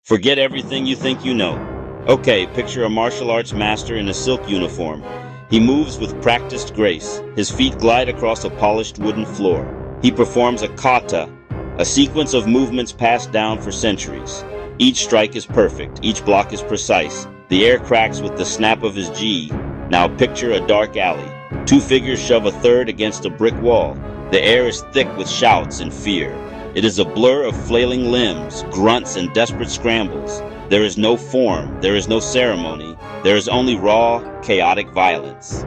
Forget everything you think you know. Okay, picture a martial arts master in a silk uniform. He moves with practiced grace. His feet glide across a polished wooden floor. He performs a kata, a sequence of movements passed down for centuries. Each strike is perfect. Each block is precise. The air cracks with the snap of his gi. Now picture a dark alley. Two figures shove a third against a brick wall. The air is thick with shouts and fear. It is a blur of flailing limbs, grunts, and desperate scrambles. There is no form, there is no ceremony, there is only raw, chaotic violence.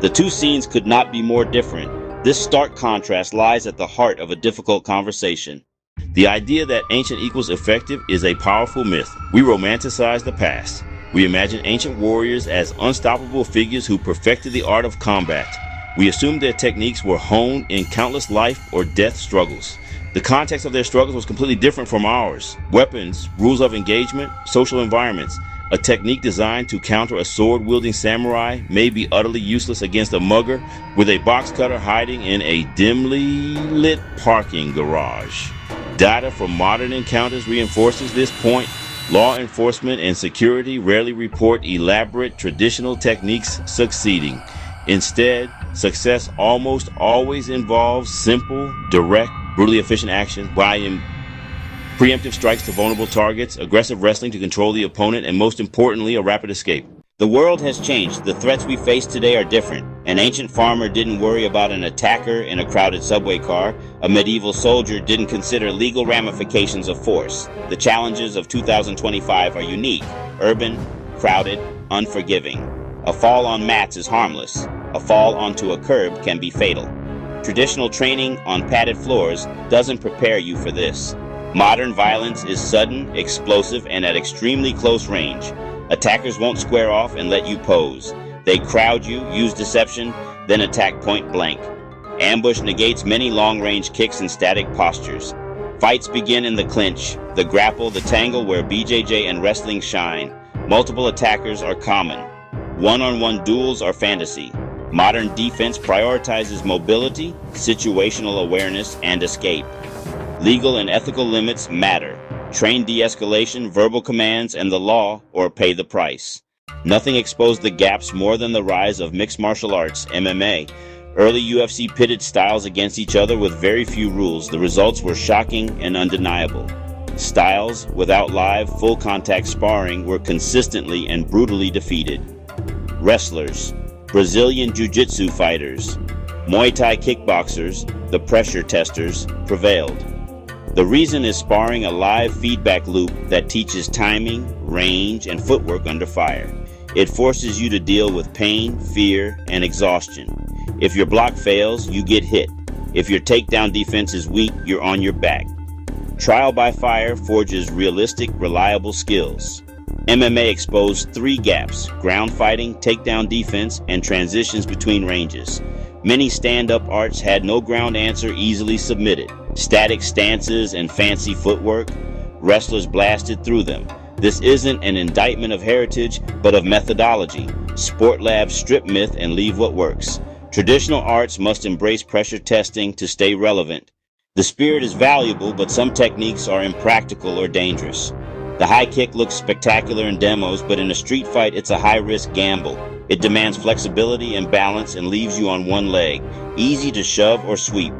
The two scenes could not be more different. This stark contrast lies at the heart of a difficult conversation. The idea that ancient equals effective is a powerful myth. We romanticize the past. We imagine ancient warriors as unstoppable figures who perfected the art of combat. We assume their techniques were honed in countless life or death struggles. The context of their struggles was completely different from ours. Weapons, rules of engagement, social environments. A technique designed to counter a sword-wielding samurai may be utterly useless against a mugger with a box cutter hiding in a dimly lit parking garage. Data from modern encounters reinforces this point. Law enforcement and security rarely report elaborate traditional techniques succeeding. Instead, success almost always involves simple, direct, brutally efficient action, preemptive strikes to vulnerable targets, aggressive wrestling to control the opponent, and most importantly, a rapid escape. The world has changed. The threats we face today are different. An ancient farmer didn't worry about an attacker in a crowded subway car. A medieval soldier didn't consider legal ramifications of force. The challenges of 2025 are unique, urban, crowded, unforgiving. A fall on mats is harmless. A fall onto a curb can be fatal. Traditional training on padded floors doesn't prepare you for this. Modern violence is sudden, explosive, and at extremely close range. Attackers won't square off and let you pose. They crowd you, use deception, then attack point blank. Ambush negates many long-range kicks and static postures. Fights begin in the clinch, the grapple, the tangle where BJJ and wrestling shine. Multiple attackers are common. One-on-one duels are fantasy. Modern defense prioritizes mobility, situational awareness, and escape. Legal and ethical limits matter. Train de-escalation, verbal commands, and the law, or pay the price. Nothing exposed the gaps more than the rise of mixed martial arts, MMA. Early UFC pitted styles against each other with very few rules. The results were shocking and undeniable. Styles without live, full-contact sparring were consistently and brutally defeated. Wrestlers, Brazilian Jiu-Jitsu fighters, Muay Thai kickboxers, the pressure testers, prevailed. The reason is sparring a live feedback loop that teaches timing, range, and footwork under fire. It forces you to deal with pain, fear, and exhaustion. If your block fails, you get hit. If your takedown defense is weak, you're on your back. Trial by fire forges realistic, reliable skills. MMA exposed three gaps: ground fighting, takedown defense, and transitions between ranges. Many stand-up arts had no ground answer easily submitted. Static stances and fancy footwork, wrestlers blasted through them. This isn't an indictment of heritage, but of methodology. Sport labs strip myth and leave what works. Traditional arts must embrace pressure testing to stay relevant. The spirit is valuable, but some techniques are impractical or dangerous. The high kick looks spectacular in demos, but in a street fight, it's a high-risk gamble. It demands flexibility and balance and leaves you on one leg, easy to shove or sweep.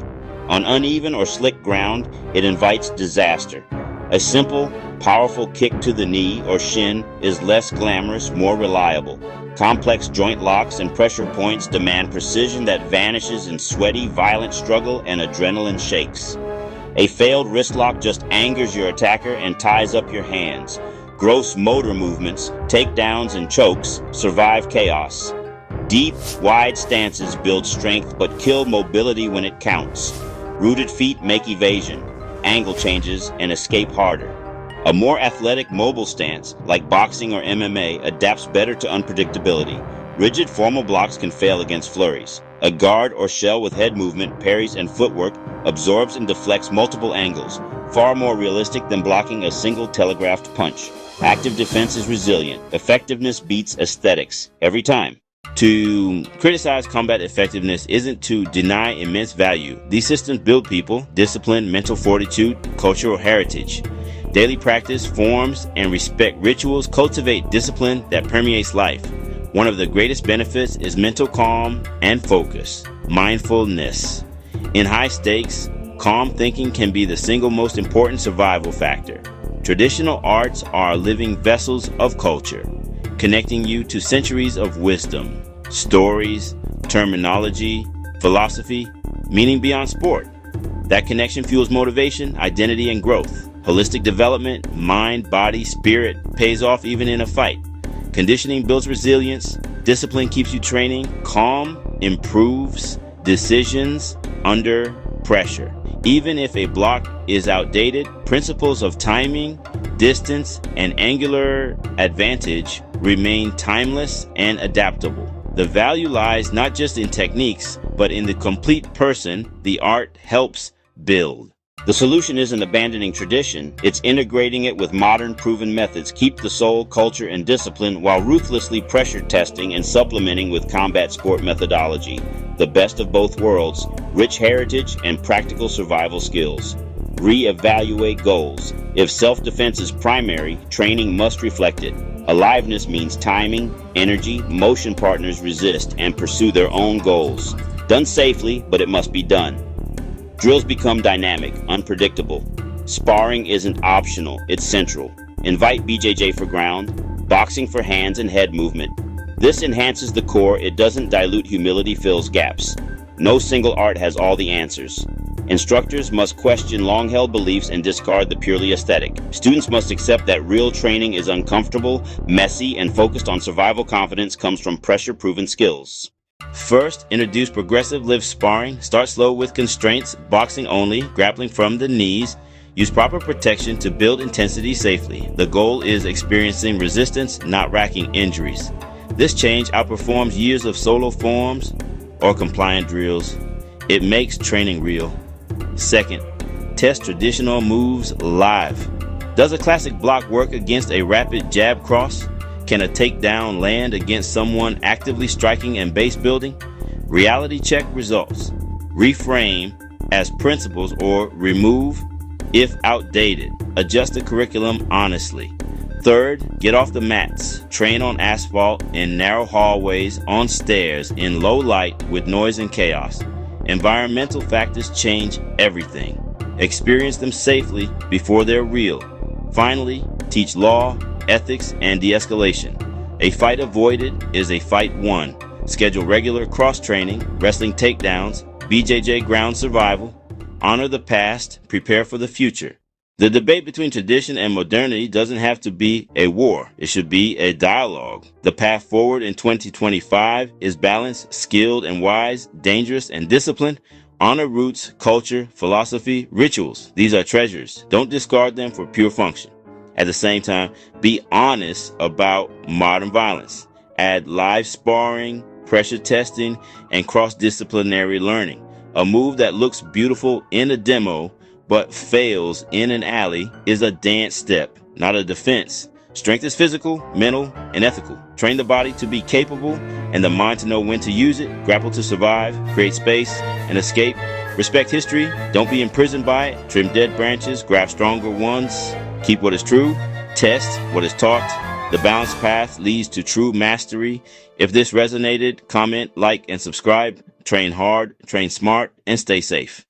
On uneven or slick ground, it invites disaster. A simple, powerful kick to the knee or shin is less glamorous, more reliable. Complex joint locks and pressure points demand precision that vanishes in sweaty, violent struggle and adrenaline shakes. A failed wrist lock just angers your attacker and ties up your hands. Gross motor movements, takedowns, and chokes survive chaos. Deep, wide stances build strength but kill mobility when it counts. Rooted feet make evasion, angle changes, and escape harder. A more athletic, mobile stance, like boxing or MMA, adapts better to unpredictability. Rigid, formal blocks can fail against flurries. A guard or shell with head movement, parries, and footwork absorbs and deflects multiple angles, far more realistic than blocking a single telegraphed punch. Active defense is resilient. Effectiveness beats aesthetics every time. To criticize combat effectiveness isn't to deny immense value. These systems build people, discipline, mental fortitude, cultural heritage. Daily practice, forms, and respect rituals cultivate discipline that permeates life. One of the greatest benefits is mental calm and focus, mindfulness. In high stakes, calm thinking can be the single most important survival factor. Traditional arts are living vessels of culture, connecting you to centuries of wisdom, stories, terminology, philosophy, meaning beyond sport. That connection fuels motivation, identity, and growth. Holistic development, mind, body, spirit, pays off even in a fight. Conditioning builds resilience. Discipline keeps you training. Calm improves decisions under pressure. Even if a block is outdated, principles of timing, distance, and angular advantage remain timeless and adaptable. The value lies not just in techniques, but in the complete person the art helps build. The solution isn't abandoning tradition, it's integrating it with modern proven methods. Keep the soul, culture, and discipline while ruthlessly pressure testing and supplementing with combat sport methodology. The best of both worlds, rich heritage and practical survival skills. Re-evaluate goals. If self-defense is primary, training must reflect it. Aliveness means timing, energy, motion partners resist and pursue their own goals. Done safely, but it must be done. Drills become dynamic, unpredictable. Sparring isn't optional, it's central. Invite BJJ for ground, boxing for hands and head movement. This enhances the core, it doesn't dilute humility, fills gaps. No single art has all the answers. Instructors must question long-held beliefs and discard the purely aesthetic. Students must accept that real training is uncomfortable, messy, and focused on survival. Confidence comes from pressure-proven skills. First, introduce progressive live sparring. Start slow with constraints, boxing only, grappling from the knees. Use proper protection to build intensity safely. The goal is experiencing resistance, not racking injuries. This change outperforms years of solo forms or compliant drills. It makes training real. Second, test traditional moves live. Does a classic block work against a rapid jab cross? Can a takedown land against someone actively striking and base building? Reality check results. Reframe as principles or remove if outdated. Adjust the curriculum honestly. Third, get off the mats. Train on asphalt, in narrow hallways, on stairs, in low light with noise and chaos. Environmental factors change everything. Experience them safely before they're real. Finally, teach law, ethics, and de-escalation. A fight avoided is a fight won. Schedule regular cross-training, wrestling takedowns, BJJ ground survival. Honor the past, prepare for the future. The debate between tradition and modernity doesn't have to be a war. It should be a dialogue. The path forward in 2025 is balanced, skilled and wise, dangerous and disciplined. Honor roots, culture, philosophy, rituals. These are treasures. Don't discard them for pure function. At the same time, be honest about modern violence. Add live sparring, pressure testing, and cross-disciplinary learning. A move that looks beautiful in a demo but fails in an alley is a dance step, not a defense. Strength is physical, mental, and ethical. Train the body to be capable and the mind to know when to use it. Grapple to survive, create space, and escape. Respect history. Don't be imprisoned by it. Trim dead branches, graft stronger ones. Keep what is true. Test what is taught. The balanced path leads to true mastery. If this resonated, comment, like, and subscribe. Train hard, train smart, and stay safe.